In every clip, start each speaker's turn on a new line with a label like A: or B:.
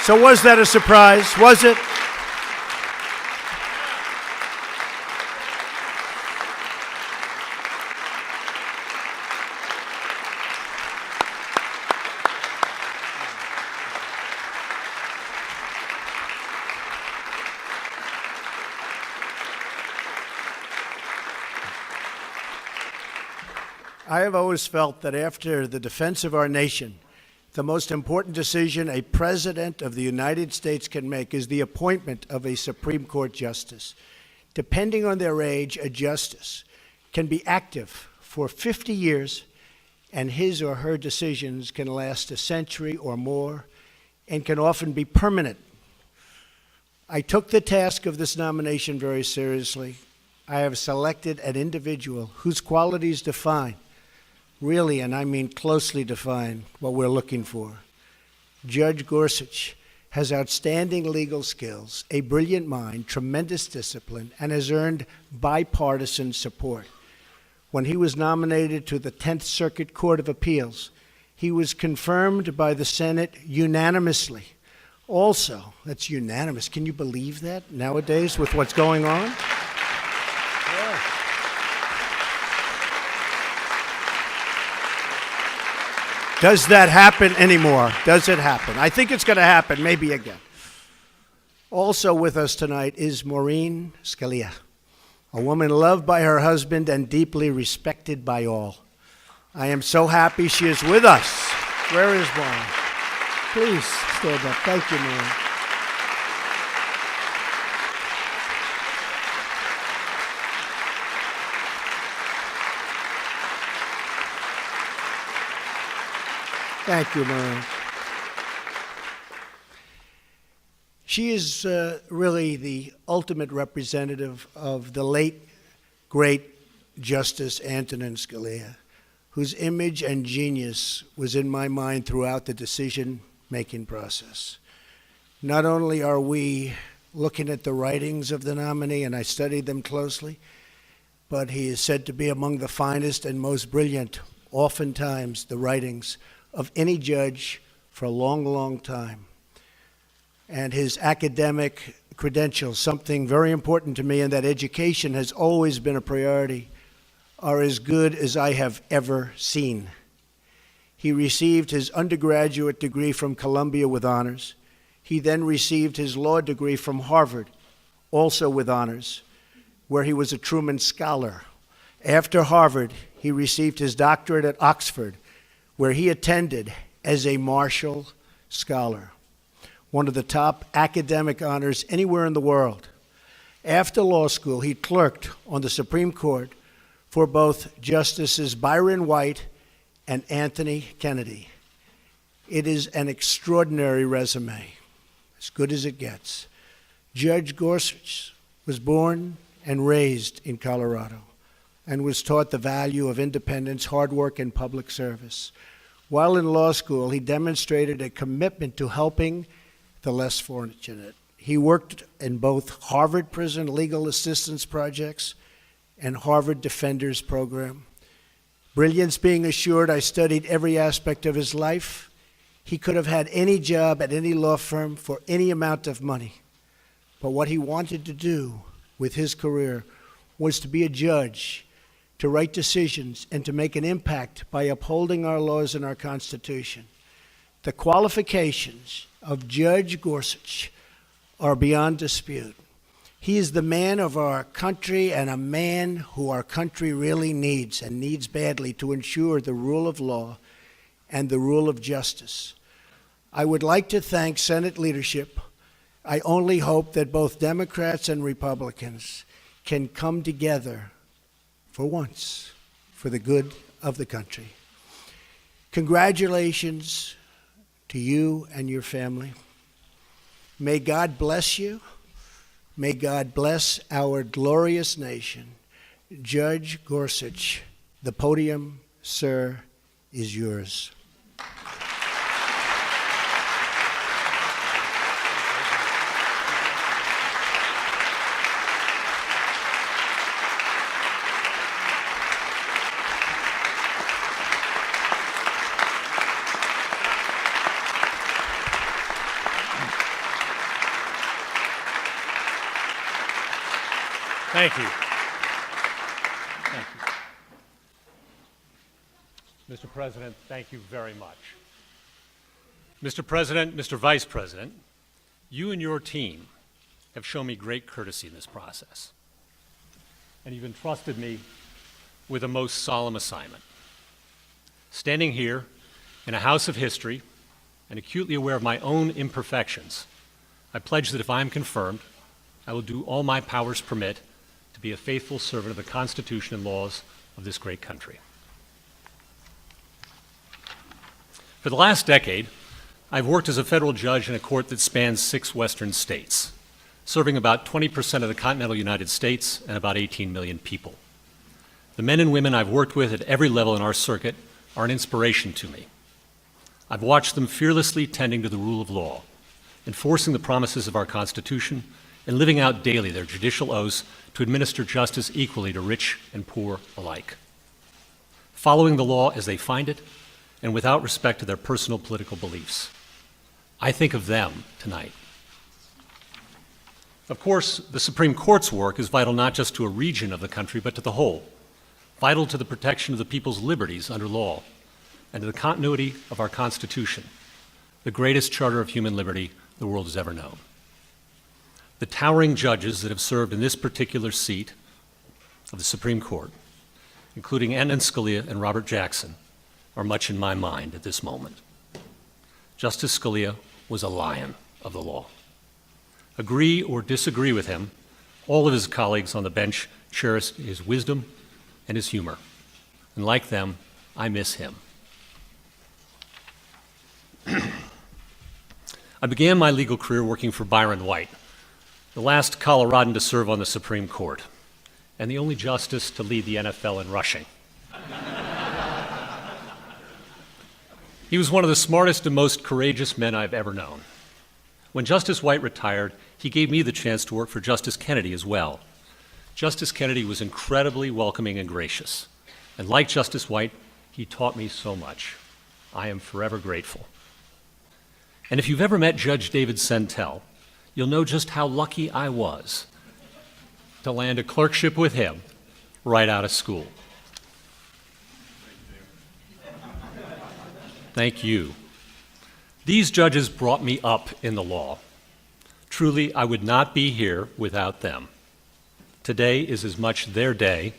A: So was that a surprise? Was it? I have always felt that after the defense of our nation, the most important decision a president of the United States can make is the appointment of a Supreme Court justice. Depending on their age, a justice can be active for 50 years, and his or her decisions can last a century or more and can often be permanent. I took the task of this nomination very seriously. I have selected an individual whose qualities define, really, and I mean closely define, what we're looking for. Judge Gorsuch has outstanding legal skills, a brilliant mind, tremendous discipline, and has earned bipartisan support. When he was nominated to the 10th Circuit Court of Appeals, he was confirmed by the Senate unanimously. Also, that's unanimous. Can you believe that nowadays with what's going on? Yeah. Does that happen anymore? Does it happen? I think it's going to happen, maybe again. Also with us tonight is Maureen Scalia, a woman loved by her husband and deeply respected by all. I am so happy she is with us. Where is Maureen? Please stand up. Thank you, Maureen. Thank you, Maureen. She is really the ultimate representative of the late, great Justice Antonin Scalia, whose image and genius was in my mind throughout the decision-making process. Not only are we looking at the writings of the nominee, and I studied them closely, but he is said to be among the finest and most brilliant, oftentimes, the writings of any judge for a long, long time. And his academic credentials, something very important to me, and that education has always been a priority, are as good as I have ever seen. He received his undergraduate degree from Columbia with honors. He then received his law degree from Harvard, also with honors, where he was a Truman Scholar. After Harvard, he received his doctorate at Oxford, where he attended as a Marshall Scholar, one of the top academic honors anywhere in the world. After law school, he clerked on the Supreme Court for both Justices Byron White and Anthony Kennedy. It is an extraordinary resume, as good as it gets. Judge Gorsuch was born and raised in Colorado and was taught the value of independence, hard work, and public service. While in law school, he demonstrated a commitment to helping the less fortunate. He worked in both Harvard Prison Legal Assistance Projects and Harvard Defenders Program. Brilliance being assured, I studied every aspect of his life. He could have had any job at any law firm for any amount of money. But what he wanted to do with his career was to be a judge, to write decisions, and to make an impact by upholding our laws and our Constitution. The qualifications of Judge Gorsuch are beyond dispute. He is the man of our country and a man who our country really needs, and needs badly, to ensure the rule of law and the rule of justice. I would like to thank Senate leadership. I only hope that both Democrats and Republicans can come together for once for the good of the country. Congratulations to you and your family. May God bless you. May God bless our glorious nation. Judge Gorsuch, the podium, sir, is yours.
B: Thank you. Thank you. Mr. President, thank you very much. Mr. President, Mr. Vice President, you and your team have shown me great courtesy in this process, and you've entrusted me with a most solemn assignment. Standing here in a house of history and acutely aware of my own imperfections, I pledge that if I am confirmed, I will do all my powers permit to be a faithful servant of the Constitution and laws of this great country. For the last decade, I've worked as a federal judge in a court that spans 6 western states, serving about 20% of the continental United States and about 18 million people. The men and women I've worked with at every level in our circuit are an inspiration to me. I've watched them fearlessly tending to the rule of law, enforcing the promises of our Constitution, and living out daily their judicial oaths to administer justice equally to rich and poor alike, following the law as they find it and without respect to their personal political beliefs. I think of them tonight. Of course, the Supreme Court's work is vital not just to a region of the country, but to the whole, vital to the protection of the people's liberties under law and to the continuity of our Constitution, the greatest charter of human liberty the world has ever known. The towering judges that have served in this particular seat of the Supreme Court, including Antonin Scalia and Robert Jackson, are much in my mind at this moment. Justice Scalia was a lion of the law. Agree or disagree with him, all of his colleagues on the bench cherish his wisdom and his humor. And like them, I miss him. I began my legal career working for Byron White, the last Coloradan to serve on the Supreme Court, and the only justice to lead the NFL in rushing. He was one of the smartest and most courageous men I've ever known. When Justice White retired, he gave me the chance to work for Justice Kennedy as well. Justice Kennedy was incredibly welcoming and gracious. And like Justice White, he taught me so much. I am forever grateful. And if you've ever met Judge David Sentel, you'll know just how lucky I was to land a clerkship with him right out of school. Thank you. These judges brought me up in the law. Truly, I would not be here without them. Today is as much their day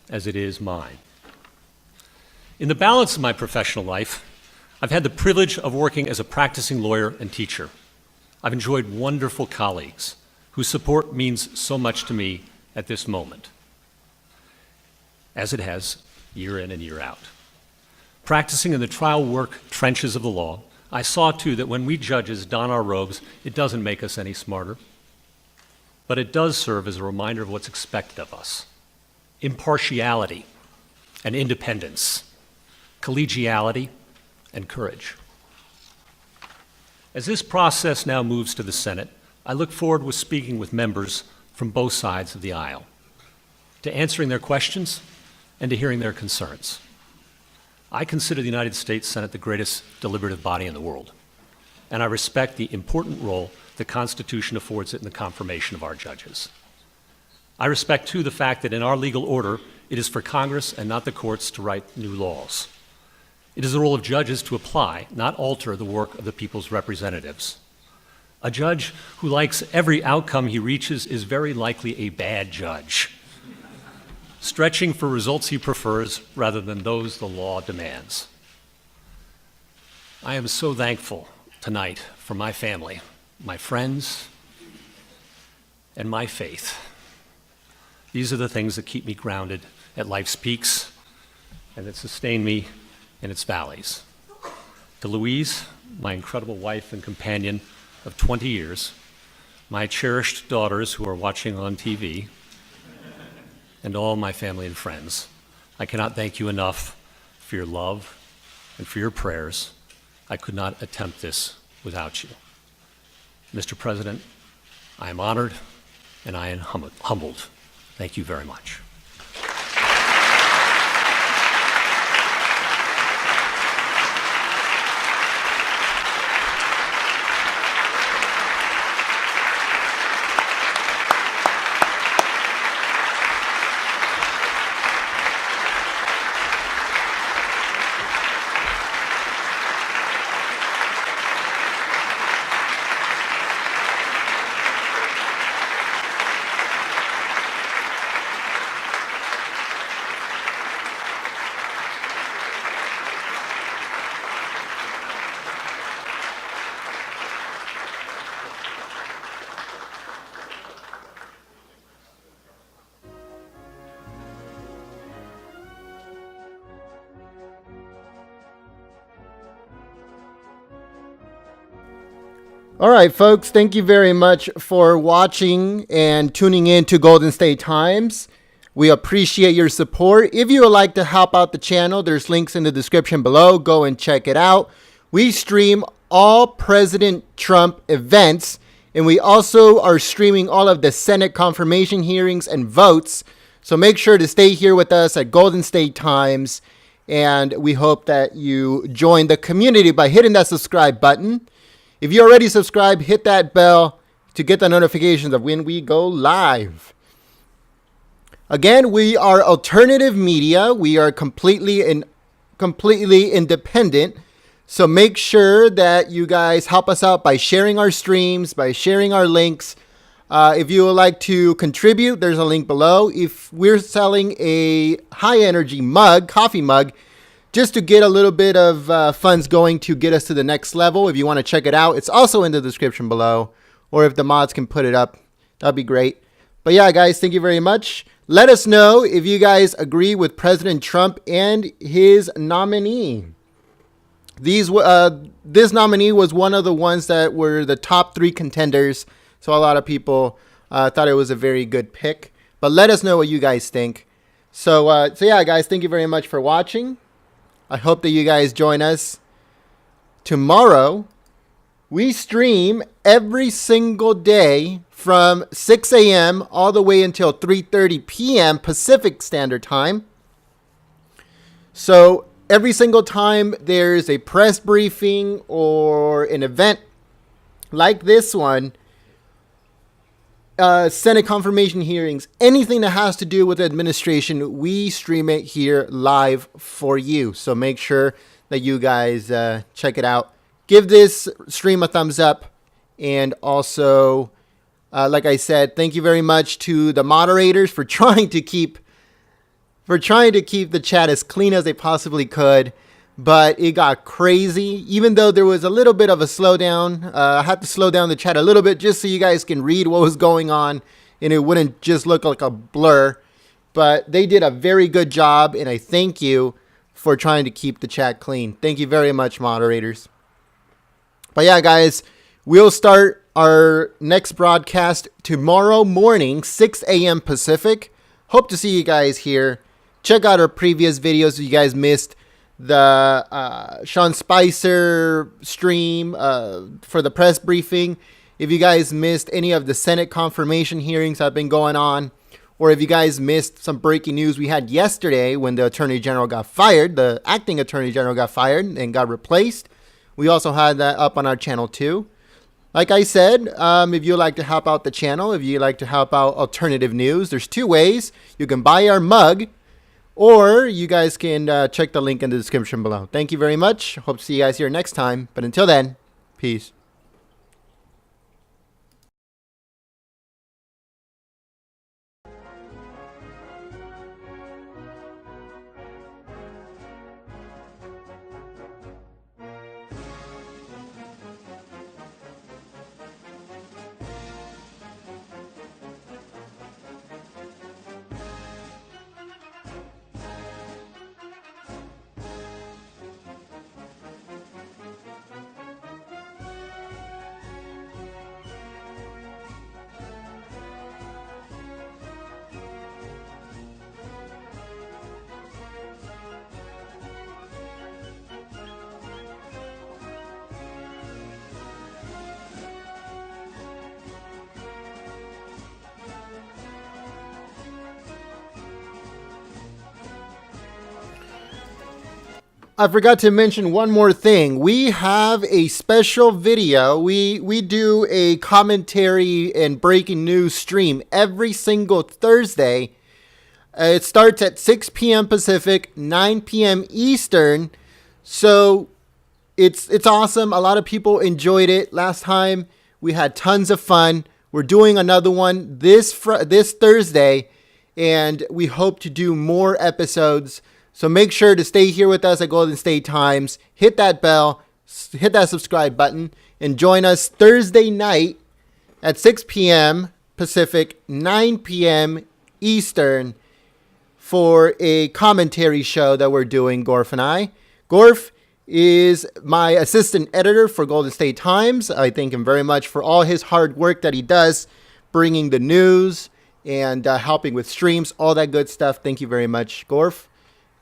B: as it is mine. In the balance of my professional life, I've had the privilege of working as a practicing lawyer and teacher. I've enjoyed wonderful colleagues whose support means so much to me at this moment, as it has year in and year out. Practicing in the trial work trenches of the law, I saw too that when we judges don our robes, it doesn't make us any smarter, but it does serve as a reminder of what's expected of us. Impartiality and independence, collegiality and courage. As this process now moves to the Senate, I look forward to speaking with members from both sides of the aisle, to answering their questions and to hearing their concerns. I consider the United States Senate the greatest deliberative body in the world, and I respect the important role the Constitution affords it in the confirmation of our judges. I respect, too, the fact that in our legal order, it is for Congress and not the courts to write new laws. It is the role of judges to apply, not alter, the work of the people's representatives. A judge who likes every outcome he reaches is very likely a bad judge, stretching for results he prefers rather than those the law demands. I am so thankful tonight for my family, my friends, and my faith. These are the things that keep me grounded at life's peaks and that sustain me in its valleys. To Louise, my incredible wife and companion of 20 years, my cherished daughters who are watching on TV, and all my family and friends, I cannot thank you enough for your love and for your prayers. I could not attempt this without you. Mr. President, I am honored and I am humbled. Thank you very much.
C: All right, folks, thank you very much for watching and tuning in to Golden State Times. We appreciate your support. If you would like to help out the channel, there's links in the description below. Go and check it out. We stream all President Trump events, and we also are streaming all of the Senate confirmation hearings and votes. So make sure to stay here with us at Golden State Times, and we hope that you join the community by hitting that subscribe button. If you already subscribed, hit that bell to get the notifications of when we go live. Again, we are alternative media. We are completely independent. So make sure that you guys help us out by sharing our streams, by sharing our links. If you would like to contribute, there's a link below. If we're selling a high energy mug, coffee mug, just to get a little bit of funds going to get us to the next level. If you want to check it out, it's also in the description below. Or if the mods can put it up, that'd be great. But yeah, guys, thank you very much. Let us know if you guys agree with President Trump and his nominee. This nominee was one of the ones that were the top 3 contenders. So a lot of people thought it was a very good pick. But let us know what you guys think. So yeah, guys, thank you very much for watching. I hope that you guys join us tomorrow. We stream every single day from 6 a.m. all the way until 3:30 p.m. Pacific Standard Time. So every single time there's a press briefing or an event like this one, Senate confirmation hearings, anything that has to do with administration, we stream it here live for you. So make sure that you guys check it out. Give this stream a thumbs up. And also, like I said, thank you very much to the moderators for trying to keep the chat as clean as they possibly could. But it got crazy. Even though there was a little bit of a slowdown, I had to slow down the chat a little bit just so you guys can read what was going on and it wouldn't just look like a blur. But they did a very good job, and I thank you for trying to keep the chat clean. Thank you very much, moderators. But yeah, guys, we'll start our next broadcast tomorrow morning, 6 a.m. Pacific. Hope to see you guys here. Check out our previous videos if you guys missed the Sean Spicer stream for the press briefing. If you guys missed any of the Senate confirmation hearings that have been going on, or if you guys missed some breaking news we had yesterday when the Attorney General got fired, the acting Attorney General got fired and got replaced, we also had that up on our channel too. Like I said, if you'd like to help out the channel, if you'd like to help out alternative news, there's 2 ways. You can buy our mug, or you guys can check the link in the description below. Thank you very much. Hope to see you guys here next time. But until then, peace. I forgot to mention one more thing. We have a special video. We do a commentary and breaking news stream every single Thursday. It starts at 6 p.m. Pacific, 9 p.m. Eastern. So it's awesome. A lot of people enjoyed it. Last time we had tons of fun. We're doing another one this Thursday, and we hope to do more episodes. So make sure to stay here with us at Golden State Times. Hit that bell, hit that subscribe button, and join us Thursday night at 6 p.m. Pacific, 9 p.m. Eastern for a commentary show that we're doing, Gorf and I. Gorf, is my assistant editor for Golden State Times. I thank him very much for all his hard work that he does, bringing the news and helping with streams, all that good stuff. Thank you very much, Gorf.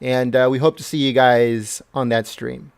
C: And we hope to see you guys on that stream.